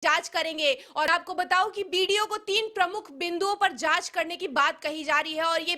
जांच करेंगे। और आपको बताऊं कि बीडीओ को 3 प्रमुख बिंदुओं पर जांच करने की बात कही जा रही है और ये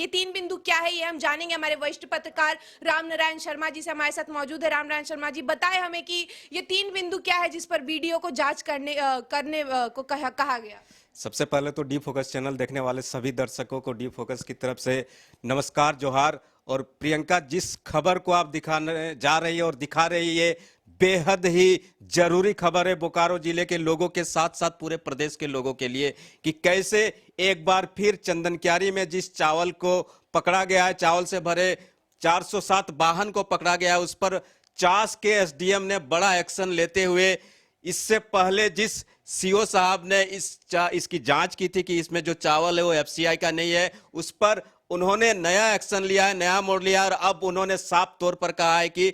3 बिंदु क्या है, ये हम जानेंगे। हमारे वरिष्ठ पत्रकार रामनारायण शर्मा जी से हमारे साथ मौजूद है। रामनारायण शर्मा जी, बताएं हमें कि ये 3 बिंदु क्या है जिस पर बीडीओ को जांच करने को कहा गया। सबसे पहले तो डी फोकस चैनल देखने वाले सभी दर्शकों को डी फोकस की तरफ से नमस्कार, जोहार। और प्रियंका, जिस खबर को आप दिखाने जा रही है और दिखा रही है, बेहद ही जरूरी खबर है बोकारो जिले के लोगों के साथ साथ पूरे प्रदेश के लोगों के लिए, कि कैसे एक बार फिर चंदनक्यारी में जिस चावल को पकड़ा गया है, चावल से भरे 407 वाहन को पकड़ा गया है, उस पर चास के एसडीएम ने बड़ा एक्शन लेते हुए, इससे पहले जिस सीओ साहब ने इसकी जांच की थी कि इसमें जो चावल है वो एफसीआई का नहीं है, उस पर उन्होंने नया एक्शन लिया है, नया मोड़ लिया है। और अब उन्होंने साफ तौर पर कहा है कि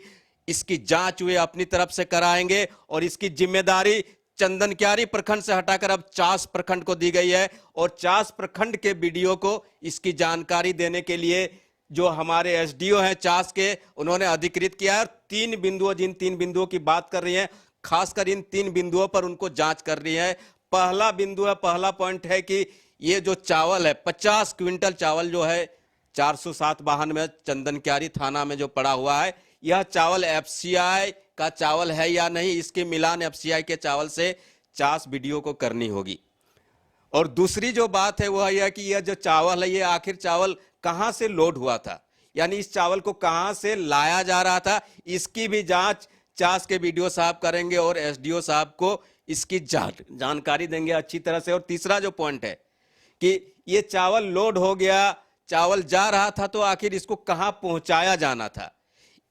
इसकी जांच वे अपनी तरफ से कराएंगे और इसकी जिम्मेदारी चंदनक्यारी प्रखंड से हटाकर अब चास प्रखंड को दी गई है। और चास प्रखंड के बीडीओ को इसकी जानकारी देने के लिए जो हमारे एसडीओ हैं चास के, उन्होंने अधिकृत किया है। और 3 बिंदुओं, जिन 3 बिंदुओं की बात कर रही हैं, खासकर इन 3 बिंदुओं पर उनको जांच कर रही है। पहला बिंदु है, पहला पॉइंट है कि ये जो चावल है, 50 क्विंटल चावल जो है 407 वाहन में चंदनक्यारी थाना में जो पड़ा हुआ है, यह चावल एफसीआई का चावल है या नहीं, इसकी मिलान एफसीआई के चावल से चास बीडीओ को करनी होगी। और दूसरी जो बात है वह यह कि यह जो चावल है, ये आखिर चावल कहां से लोड हुआ था, यानी इस चावल को कहां से लाया जा रहा था, इसकी भी जांच चास के बीडीओ साहब करेंगे और एसडीओ साहब को इसकी जानकारी देंगे अच्छी तरह से। और तीसरा जो पॉइंट है कि ये चावल लोड हो गया, चावल जा रहा था, तो आखिर इसको कहां पहुंचाया जाना था,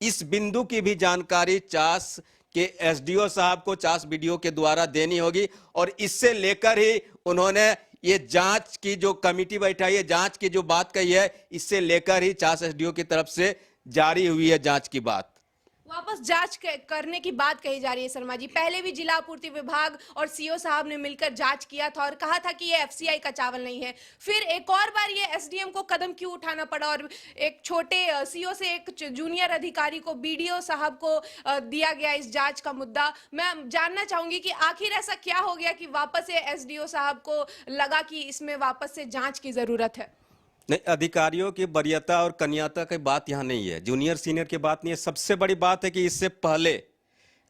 इस बिंदु की भी जानकारी चास के एसडीओ साहब को चास बीडीओ के द्वारा देनी होगी। और इससे लेकर ही उन्होंने ये जांच की जो कमेटी बैठाई है, जांच की जो बात कही है, इससे लेकर ही चास एसडीओ की तरफ से जारी हुई है जांच की बात। वापस जांच करने की बात कही जा रही है। शर्मा जी, पहले भी जिला आपूर्ति विभाग और सीओ साहब ने मिलकर जांच किया था और कहा था कि ये एफसीआई का चावल नहीं है। फिर एक और बार ये एसडीएम को कदम क्यों उठाना पड़ा और एक छोटे सीओ से एक जूनियर अधिकारी को, बीडीओ साहब को दिया गया इस जांच का मुद्दा। मैं जानना चाहूंगी कि आखिर ऐसा क्या हो गया कि वापस ये एसडीओ साहब को लगा कि इसमें वापस से जांच की जरूरत है। नहीं, अधिकारियों की वरीयता और कनियता की बात यहां नहीं है, जूनियर सीनियर की बात नहीं है। सबसे बड़ी बात है कि इससे पहले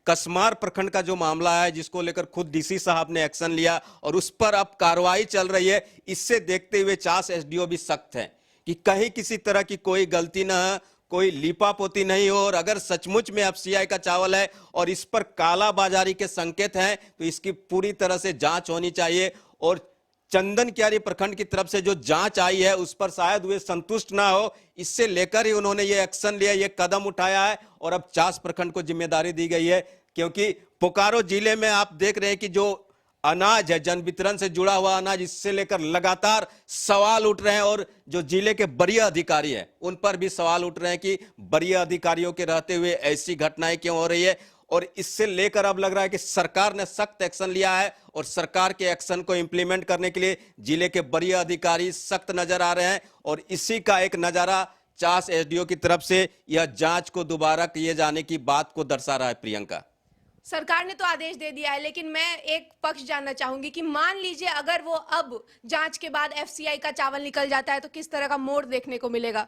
कसमार प्रखंड का जो मामला है, जिसको लेकर खुद डीसी साहब ने एक्शन लिया और उस पर अब कार्रवाई चल रही है, इससे देखते हुए चास एसडीओ भी सख्त है कि कहीं किसी तरह की कोई गलती ना हो, कोई लीपापोती नहीं हो। और अगर सचमुच में एफसीआई का चावल है और इस पर कालाबाजारी के संकेत हैं, तो इसकी पूरी तरह से जांच होनी चाहिए। और चंदनक्यारी प्रखंड की तरफ से जो जांच आई है उस पर शायद वे संतुष्ट ना हो, इससे लेकर ही उन्होंने ये एक्शन लिया, ये कदम उठाया है। और अब चास प्रखंड को जिम्मेदारी दी गई है, क्योंकि बोकारो जिले में आप देख रहे हैं कि जो अनाज है, जन वितरण से जुड़ा हुआ अनाज, इससे लेकर लगातार सवाल उठ रहे हैं। और जो जिले के वरीय अधिकारी हैं उन पर भी सवाल उठ रहे हैं कि वरीय अधिकारियों के रहते हुए ऐसी घटनाएं क्यों हो रही है। और इससे लेकर अब लग रहा है कि सरकार ने सख्त एक्शन लिया है और सरकार के एक्शन को इंप्लीमेंट करने के लिए जिले के वरीय अधिकारी सख्त नजर आ रहे हैं। और इसी का एक नजारा चास एसडीओ की तरफ से यह जांच को दोबारा किए जाने की बात को दर्शा रहा है। प्रियंका, सरकार ने तो आदेश दे दिया है, लेकिन मैं एक पक्ष जानना चाहूंगी कि मान लीजिए अगर वो अब जांच के बाद एफसीआई का चावल निकल जाता है तो किस तरह का मोड़ देखने को मिलेगा।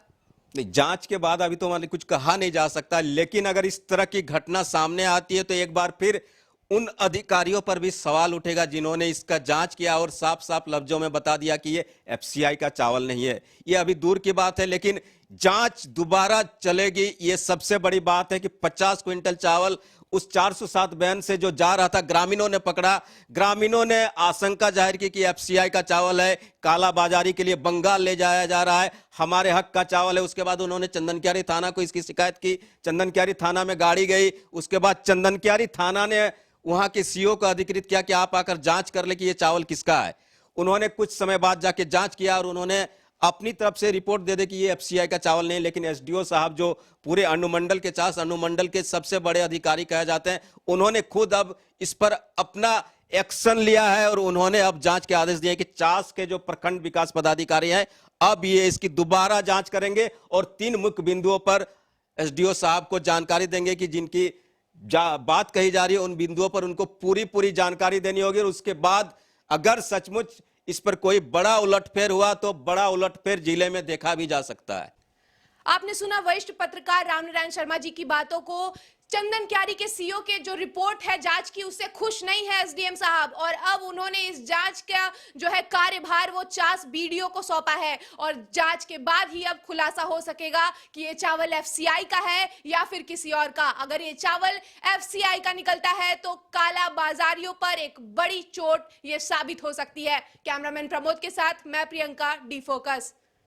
नहीं, जांच के बाद अभी तो मान कुछ कहा नहीं जा सकता, लेकिन अगर इस तरह की घटना सामने आती है तो एक बार फिर उन अधिकारियों पर भी सवाल उठेगा जिन्होंने इसका जांच किया और साफ साफ लफ्जों में बता दिया कि ये एफसीआई का चावल नहीं है। ये अभी दूर की बात है, लेकिन जांच दोबारा चलेगी। ये सबसे बड़ी बात है कि 50 क्विंटल चावल उस 407 वैन से जो जा रहा था, ग्रामीणों ने पकड़ा। ग्रामीणों ने आशंका जाहिर की कि एफसीआई का चावल है, काला बाजारी के लिए बंगाल ले जाया जा रहा है, हमारे हक का चावल है। उसके बाद उन्होंने चंदनक्यारी थाना को इसकी शिकायत की, चंदनक्यारी थाना में गाड़ी गई। उसके बाद चंदनक्यारी थाना ने वहां के सीओ को अधिकृत किया कि आप आकर जांच कर ले कि ये चावल किसका है। उन्होंने कुछ समय बाद जाके जांच किया और उन्होंने अपनी तरफ से रिपोर्ट दे दे कि ये एफसीआई का चावल नहीं। लेकिन एसडीओ साहब जो पूरे अनुमंडल के, चास अनुमंडल के सबसे बड़े अधिकारी कहे जाते हैं, उन्होंने खुद अब इस पर अपना एक्शन लिया है और उन्होंने अब जांच के आदेश दिए कि चास के जो प्रखंड विकास पदाधिकारी हैं अब ये इसकी दोबारा जांच करेंगे और 3 मुख्य बिंदुओं पर एसडीओ साहब को जानकारी देंगे कि जिनकी बात कही जा रही है उन बिंदुओं पर उनको पूरी पूरी जानकारी देनी होगी, और उसके बाद अगर सचमुच इस पर कोई बड़ा उलटफेर हुआ तो बड़ा उलटफेर जिले में देखा भी जा सकता है। आपने सुना वरिष्ठ पत्रकार रामनारायण शर्मा जी की बातों को। चंदन क्यारी के सीओ के जो रिपोर्ट है जांच की, उससे खुश नहीं है एसडीएम साहब, और अब उन्होंने इस जांच का जो है कार्यभार वो चास बीडीओ को सौंपा है, और जांच के बाद ही अब खुलासा हो सकेगा कि ये चावल एफसीआई का है या फिर किसी और का। अगर ये चावल एफसीआई का निकलता है तो काला बाजारियों पर एक बड़ी चोट ये साबित हो सकती है। कैमरामैन प्रमोद के साथ मैं प्रियंका, डी फोकस।